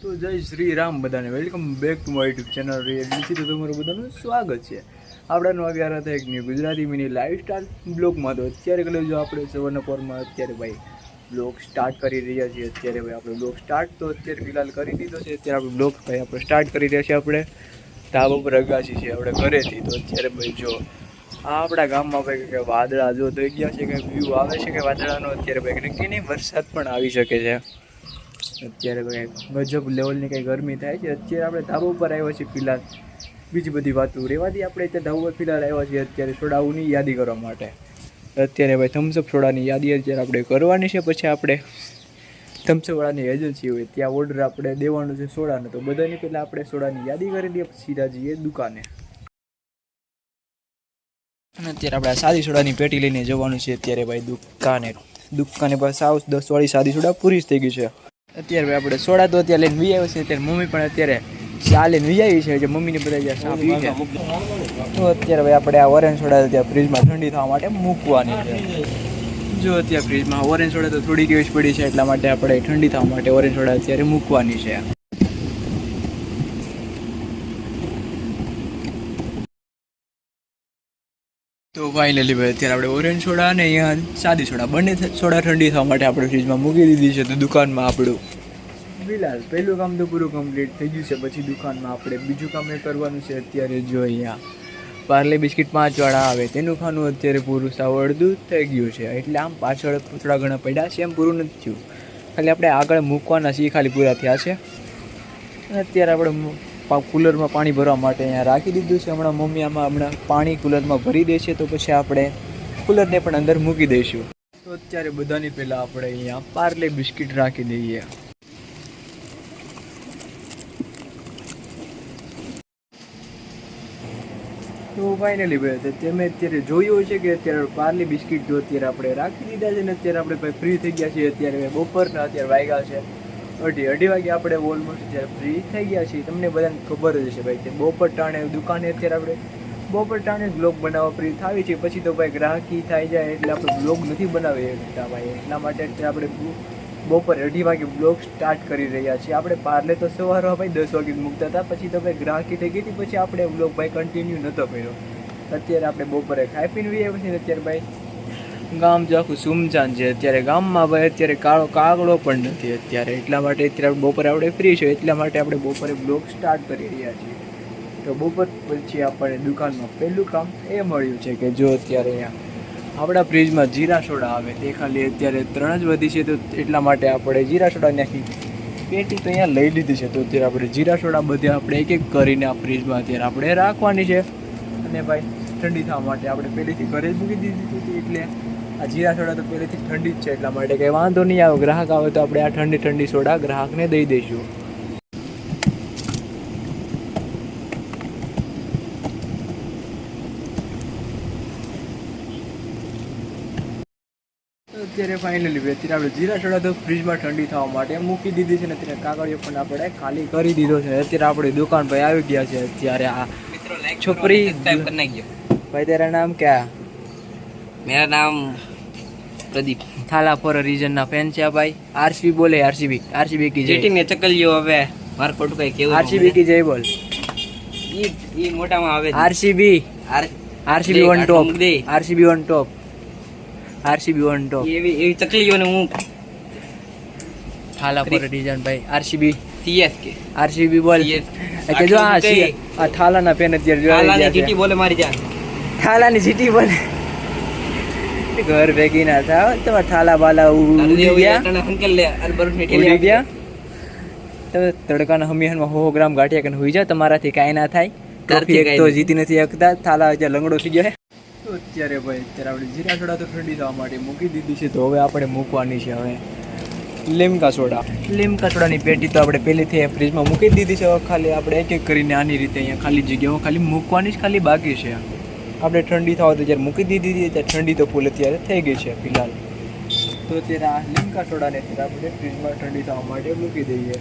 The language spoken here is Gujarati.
તો જય શ્રી રામ બધાને, welcome back to my YouTube channel રીએડીસી. તો તમારું બધાનું સ્વાગત છે આપણાનું આવ્યા હતા એક ન્યૂ ગુજરાતી મિની લાઈફસ્ટાઈલ બ્લોગમાં. તો અત્યારે કદાચ જો આપણે સવારના પોરમાં અત્યારે ભાઈ બ્લોગ સ્ટાર્ટ કરી રહ્યા છીએ. અત્યારે ભાઈ આપણે બ્લોગ સ્ટાર્ટ તો અત્યારે ફિલહાલ કરી દીધો છે. અત્યારે આપણે બ્લોગ ભાઈ આપણે સ્ટાર્ટ કરી રહ્યા છીએ. આપણે ધાબા ઉપર અગાસી છે આપણે ઘરેથી. તો અત્યારે ભાઈ જો આપણા ગામમાં ભાઈ કે વાદળા જો થઈ ગયા છે, કે વ્યૂ આવે છે કે વાદળાનો અત્યારે ભાઈ નક્કી નહીં, વરસાદ પણ આવી શકે છે. અત્યારે ભાઈ ગજબ લેવલની કંઈ ગરમી થાય છે. અત્યારે આપણે ધાબા ઉપર આવ્યા છીએ ફિલહાલ. બીજી બધી વાતો રહેવાથી આપણે અત્યારે ધાબા ઉપર ફિલહાલ આવ્યા છીએ અત્યારે સોડાઓની યાદી કરવા માટે. અત્યારે ભાઈ થમ્સઅપ સોડાની યાદી અત્યારે આપણે કરવાની છે. પછી આપણે થમ્સઅપવાળાની એજન્સી હોય ત્યાં ઓર્ડર આપણે દેવાનો છે સોડાનો. તો બધાની પહેલાં આપણે સોડાની યાદી કરી દઈએ, પછી સીધા જઈએ દુકાને. અને અત્યારે આપણે સાદી સોડાની પેટી લઈને જવાનું છે અત્યારે ભાઈ દુકાને બસ સાવ 10 વાળી સાદી સોડા પૂરી જ થઈ ગઈ છે. અત્યારે ભાઈ આપણે સોડા તો અત્યારે લઈને વી આવ્યો છે. અત્યારે મમ્મી પણ અત્યારે ચા લઈને વી આવી છે, જે મમ્મીને બધા જ્યાં ચા પી છે. તો અત્યારે ભાઈ આપણે આ ઓરેન્જ સોડા અત્યારે ફ્રીજમાં ઠંડી થવા માટે મૂકવાની છે. જો અત્યારે ફ્રીજમાં ઓરેન્જ સોડા તો થોડી કેવી પડી છે, એટલા માટે આપણે ઠંડી થવા માટે ઓરેન્જ સોડા અત્યારે મૂકવાની છે. તો ફાઇનલી ભાઈ અત્યારે આપણે ઓરેન્જ સોડા અને અહીંયા સાદી સોડા બંને સોડા ઠંડી થવા માટે આપણે ફ્રીજમાં મૂકી દીધી છે. તો દુકાનમાં આપણું ફિલહાલ પહેલું કામ તો પૂરું કમ્પ્લીટ થઈ ગયું છે. પછી દુકાનમાં આપણે બીજું કામ એ કરવાનું છે. અત્યારે જો અહીંયા પાર્લે બિસ્કિટ 5 વાળા આવે તેનું ખાનું અત્યારે પૂરું સાવ અડધું થઈ ગયું છે. એટલે આમ પાછળ થોડા ઘણા પડ્યા છે, એમ પૂરું નથી થયું. ખાલી આપણે આગળ મૂકવાના છીએ, ખાલી પૂરા થયા છે. અને અત્યારે આપણે કુલરમાં પાણી ભરવા માટે અહીંયા રાખી દીધું છે. હમણાં પાણી કુલરમાં ભરી દે છે, તો પછી આપણે કુલરને પણ અંદર મૂકી દઈશું. તો અત્યારે બધાની પહેલાં આપણે અહીંયા પાર્લે બિસ્કિટ રાખી દઈએ. તો ફાઇનલી ભાઈ તમે અત્યારે જોયું છે કે અત્યારે પાર્લે બિસ્કિટ જો અત્યારે આપણે રાખી દીધા છે ને અત્યારે આપણે ભાઈ ફ્રી થઈ ગયા છીએ. અત્યારે બપોરના અત્યારે વાગ્યા છે અઢી વાગે આપણે ઓલમોસ્ટ અત્યારે ફ્રી થઈ ગયા છીએ. તમને બધાને ખબર જ હશે ભાઈ કે બપોર ટાણે દુકાને અત્યારે આપણે બપોર ટાણે જ બ્લોગ બનાવવા ફ્રી થાવી છે. પછી તો ભાઈ ગ્રાહકી થઈ જાય એટલે આપણે બ્લોગ નથી બનાવી શકતા ભાઈ. એટલા માટે અત્યારે આપણે બપોરે 2:30 વાગે બ્લોગ સ્ટાર્ટ કરી રહ્યા છીએ. આપણે પાર્લે તો સવારમાં ભાઈ 10 વાગે મૂકતા હતા. પછી તો ભાઈ ગ્રાહકી થઈ ગઈ હતી, પછી આપણે બ્લોગ ભાઈ કન્ટિન્યુ નહોતો કર્યો. અત્યારે આપણે બપોરે ખાઈ પીને આવ્યા છીએ. અત્યારે ભાઈ ગામ જો આખું સુમસાન છે. અત્યારે ગામમાં ભાઈ અત્યારે કાળો કાગડો પણ નથી અત્યારે. એટલા માટે અત્યારે બપોરે આપણે ફ્રી છે, એટલા માટે આપણે બપોરે બ્લોગ સ્ટાર્ટ કરી રહ્યા છીએ. તો બપોર પછી આપણે દુકાનમાં પહેલું કામ એ મળ્યું છે કે જો અત્યારે અહીંયા આપણા ફ્રીજમાં જીરા સોડા આવે તે ખાલી અત્યારે 3 જ વધી છે. તો એટલા માટે આપણે જીરા સોડા નાખી પેટી તો અહીંયા લઈ લીધી છે. તો અત્યારે આપણે જીરા સોડા બધે આપણે એક એક કરીને આ ફ્રીજમાં અત્યારે આપણે રાખવાની છે. અને ભાઈ ઠંડી થવા માટે આપણે પહેલેથી ઘરે જ મૂકી દીધી હતી. એટલે આ જીરા સોડા તો પહેલેથી ઠંડી જ છે, એટલા માટે કંઈ વાંધો નહીં આવે. ગ્રાહક આવે તો આપણે આ ઠંડી સોડા ગ્રાહકને દઈ દઈશું. અત્યારે ફાઇનલી અત્યારે આપણે જીરા સોડા તો ફ્રીજમાં ઠંડી થવા માટે મૂકી દીધી છે ને અત્યારે કાગળિયો પણ આપણે ખાલી કરી દીધો છે. અત્યારે આપણી દુકાન ભાઈ આવી ગયા છે. અત્યારે આ છોકરી ભાઈ તેરા નામ ક્યાં? मेरा नाम प्रदीप થાલા ફોર રીજન ના ફેન છે ભાઈ. આરસીબી બોલે, આરસીબી કી જય. જેટી મે ચકલિયો હવે માર ખોટું કઈ કેવું આરસીબી કી જય બોલ. ઈ મોટામાં આવે RCB on top, RCB on top, RCB on top. એવી ચકલીઓને હું થાલા ફોર રીજન ભાઈ. આરસીબી સીએસકે આરસીબી બોલ. કે જો આ થાલાના ફેન અત્યારે જોઈ રહ્યા છે. જીટી બોલે મારી જાન. થાલાની જીટી બોલે. ઘર ભેગી ના થાવ, તમારા થાલા બાલા ઉડી ગયા. તમે તડકાના હમીહનમાં 100 ગ્રામ ગાંઠિયા કરીને હોઈ જાવ, તમારાથી કાંઈ ના થાય. ટ્રોફી એક તો જીતી નથી શકતા. થાલા અત્યારે લંગડો થઈ ગયો. તો અત્યારે ભાઈ અત્યારે આપણે જીરા સોડા તો ઠંડી થવા માટે મૂકી દીધી છે. તો હવે આપણે મૂકવાની છે હવે લીમકા સોડાની પેટી તો આપણે પહેલેથી ફ્રીજમાં મૂકી દીધી છે. હવે ખાલી આપણે એક એક કરીને આની રીતે અહીંયા ખાલી જગ્યામાં ખાલી મૂકવાની જ ખાલી બાકી છે. આપણે ઠંડી થવા તો જ્યારે મૂકી દીધી હતી ત્યારે ઠંડી તો ફૂલ અત્યારે થઈ ગઈ છે ફિલહાલ. તો અત્યારે આ લીમકા સોડાને અત્યારે આપણે ફ્રીજમાં ઠંડી થવા માટે મૂકી દઈએ.